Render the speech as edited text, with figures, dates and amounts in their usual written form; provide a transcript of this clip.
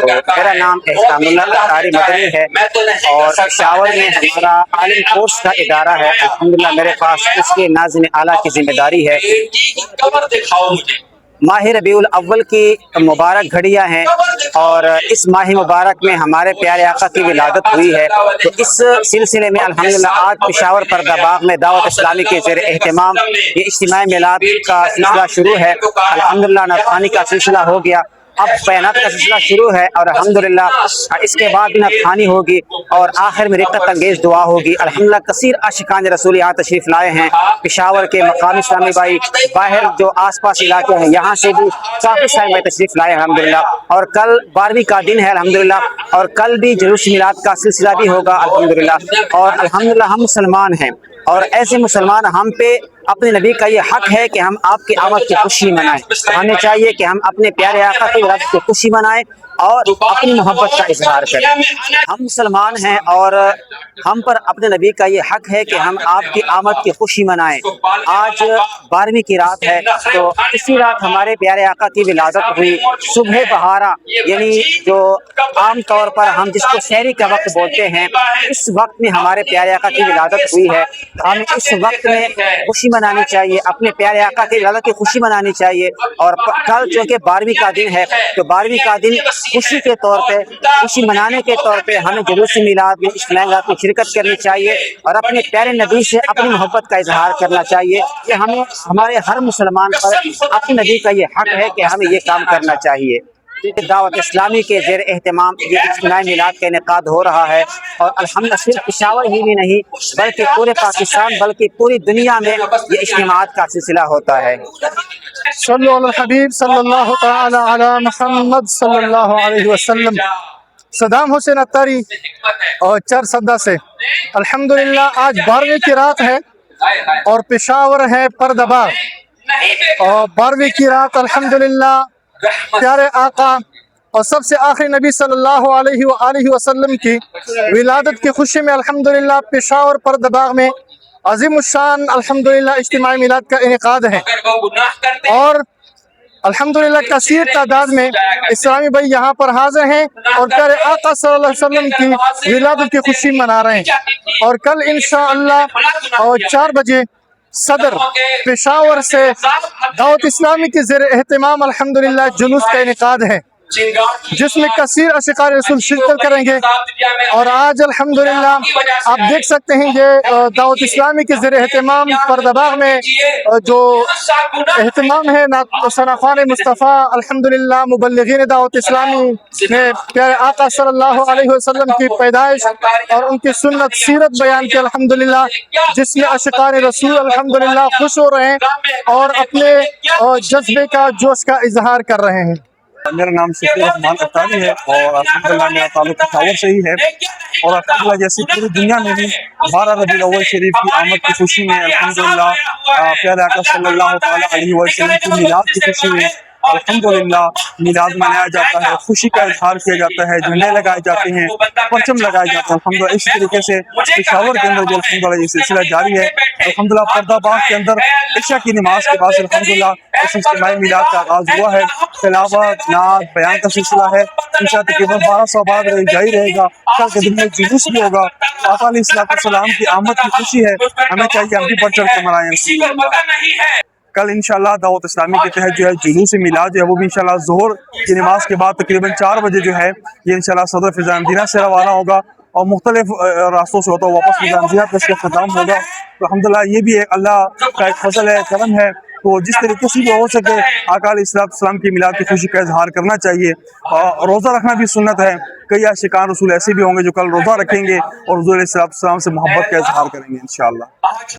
میرا نام احسان اللہ اطاری مدنی ہے اور پشاور میں ہمارا عالم کورس کا ادارہ ہے۔ الحمدللہ میرے پاس اس کے ناظم اعلیٰ کی ذمہ داری ہے۔ ماہ ربیع الاول کی مبارک گھڑیاں ہیں اور اس ماہ مبارک میں ہمارے پیارے آقا کی ولادت ہوئی ہے، تو اس سلسلے میں الحمدللہ آج پشاور پردہ باغ میں دعوت اسلامی کے زیر اہتمام یہ اجتماع میلاد کا سلسلہ شروع ہے۔ الحمدللہ نعت کا سلسلہ ہو گیا، اب بیانات کا سلسلہ شروع ہے اور الحمدللہ اس کے بعد نعت خوانی ہوگی اور آخر میں رقت انگیز دعا ہوگی۔ الحمدللہ کثیر عاشقان رسول یہاں تشریف لائے ہیں، پشاور کے مقامی اسلامی بھائی، باہر جو آس پاس علاقے ہیں یہاں سے بھی کافی سارے بھائی تشریف لائے ہیں الحمدللہ، اور کل 12ویں کا دن ہے الحمدللہ، اور کل بھی جلوس میلاد کا سلسلہ بھی ہوگا الحمدللہ۔ اور الحمدللہ ہم مسلمان ہیں اور ایسے مسلمان ہم پہ اپنے نبی کا یہ حق ہے کہ ہم آپ کی آمد کی خوشی منائیں، ہمیں چاہیے کہ ہم اپنے پیارے آقا کی ولادت کی خوشی منائیں اور اپنی محبت کا اظہار کریں۔ ہم مسلمان ہیں اور ہم پر اپنے نبی کا یہ حق ہے کہ ہم آپ کی آمد کی خوشی منائیں۔ آج 12ویں کی رات ہے، تو اسی رات ہمارے پیارے آقا کی ولادت ہوئی۔ صبح بہارا یعنی جو عام طور پر ہم جس کو سحری کا وقت بولتے ہیں، اس وقت میں ہمارے پیارے آقا کی ولادت ہوئی ہے۔ ہمیں اس وقت میں خوشی منانی چاہیے، اپنے پیارے آقا کی ولادت کی خوشی منانی چاہیے، اور کل چونکہ 12ویں کا دن ہے تو 12ویں کا دن خوشی کے طور پہ، خوشی منانے کے طور پہ ہمیں جلوس میلاد میں اجتماع میلاد میں شرکت کرنی چاہیے اور اپنے پیارے نبی سے اپنی محبت کا اظہار کرنا چاہیے کہ ہمیں ہمارے ہر مسلمان پر اپنے نبی کا یہ حق ہے کہ ہمیں یہ کام کرنا چاہیے۔ دعوت اسلامی کے زیر اہتمام یہ اجتماع میلاد کا انعقاد ہو رہا ہے، اور الحمدللہ صرف پشاور ہی میں نہیں بلکہ پورے پاکستان بلکہ پوری دنیا میں یہ اجتماعات کا سلسلہ ہوتا ہے۔ صلو علی الحبیب صلی اللہ تعالی علی محمد صلی اللہ علیہ وسلم۔ صدام حسین اطاری اور چرسدہ سے الحمدللہ آج 12ویں کی رات ہے اور پشاور ہے پردہ باغ، اور 12ویں کی رات الحمدللہ پیارے آقا اور سب سے آخری نبی صلی اللہ علیہ وآلہ وسلم کی ولادت کی خوشی میں الحمدللہ پشاور پردہ باغ میں عظیم الشان الحمدللہ اجتماع میلاد کا انعقاد ہے، اور الحمدللہ کثیر تعداد میں اسلامی بھائی یہاں پر حاضر ہیں اور پیارے آقا صلی اللہ علیہ وسلم کی ولادت کی خوشی منا رہے ہیں۔ اور کل انشاءاللہ 4 بجے صدر پشاور سے دعوت اسلامی کے زیر اہتمام الحمدللہ جلوس کا انعقاد ہے، جس میں کثیر عاشقان رسول شرکت کریں گے۔ اور آج الحمدللہ آپ دیکھ سکتے ہیں یہ دعوت اسلامی کے زیر اہتمام پردہ باغ میں جو اہتمام ہے ثناخوان مصطفیٰ الحمدللہ مبلغین دعوت اسلامی نے پیارے آقا صلی اللہ علیہ وسلم کی پیدائش اور ان کی سنت سیرت بیان کی الحمدللہ، جس میں عاشقان رسول الحمدللہ خوش ہو رہے ہیں اور اپنے جذبے کا جوش کا اظہار کر رہے ہیں۔ میرا نام شفیع رحمان اطاری ہے اور الحمدللہ میرا تعلق پشاور سے ہی ہے، اور الحمدللہ جیسے پوری دنیا میں بھی 12 ربیع الاول شریف کی آمد کی خوشی میں الحمدللہ پیارے آقا صلی اللہ تعالیٰ علیہ وسلم کی میلاد کی خوشی میں الحمدللہ میلاد منایا جاتا ہے، خوشی کا اظہار کیا جاتا ہے، جھنڈے لگائے جاتے ہیں، پرچم لگائے جاتے ہیں الحمدللہ۔ اسی طریقے سے پشاور کے اندر جو الحمدللہ یہ سلسلہ جاری ہے، الحمدللہ پردہ باغ کے اندر عشاء کی نماز کے بعد الحمدللہ اس اجتماعی میلاد کا آغاز ہوا ہے۔ تلاوت، نعت، بیان کا سلسلہ ہے، انشاءاللہ تقریباً 1200 بعد جاری رہے گا۔ کل کے دن میں جلوس بھی ہوگا، آقا علیہ السلام کی آمد کی خوشی ہے، ہمیں چاہیے ہم بھی بڑھ چڑھ کے منائیں۔ کل انشاءاللہ دعوت اسلامی کے تحت جو ہے جلوس میلاد جو ہے وہ بھی انشاءاللہ ظہر کی نماز کے بعد تقریباً 4 بجے جو ہے یہ انشاءاللہ صدر فضائیہ مدینہ سے روانہ ہوگا، اور مختلف راستوں سے ہوتا ہے واپس فضائیہ مدینہ پر اس کا ختم ہوگا۔ تو الحمدللہ یہ بھی ایک اللہ کا ایک فضل ہے، کرم ہے، تو جس طریقے سے بھی ہو سکے آقا علیہ السلام کی میلاد کی خوشی کا اظہار کرنا چاہیے۔ اور روزہ رکھنا بھی سنت ہے، کئی عاشقان رسول ایسے بھی ہوں گے جو کل روزہ رکھیں گے اور حضور علیہ السلام سے محبت کا اظہار کریں گے انشاءاللہ۔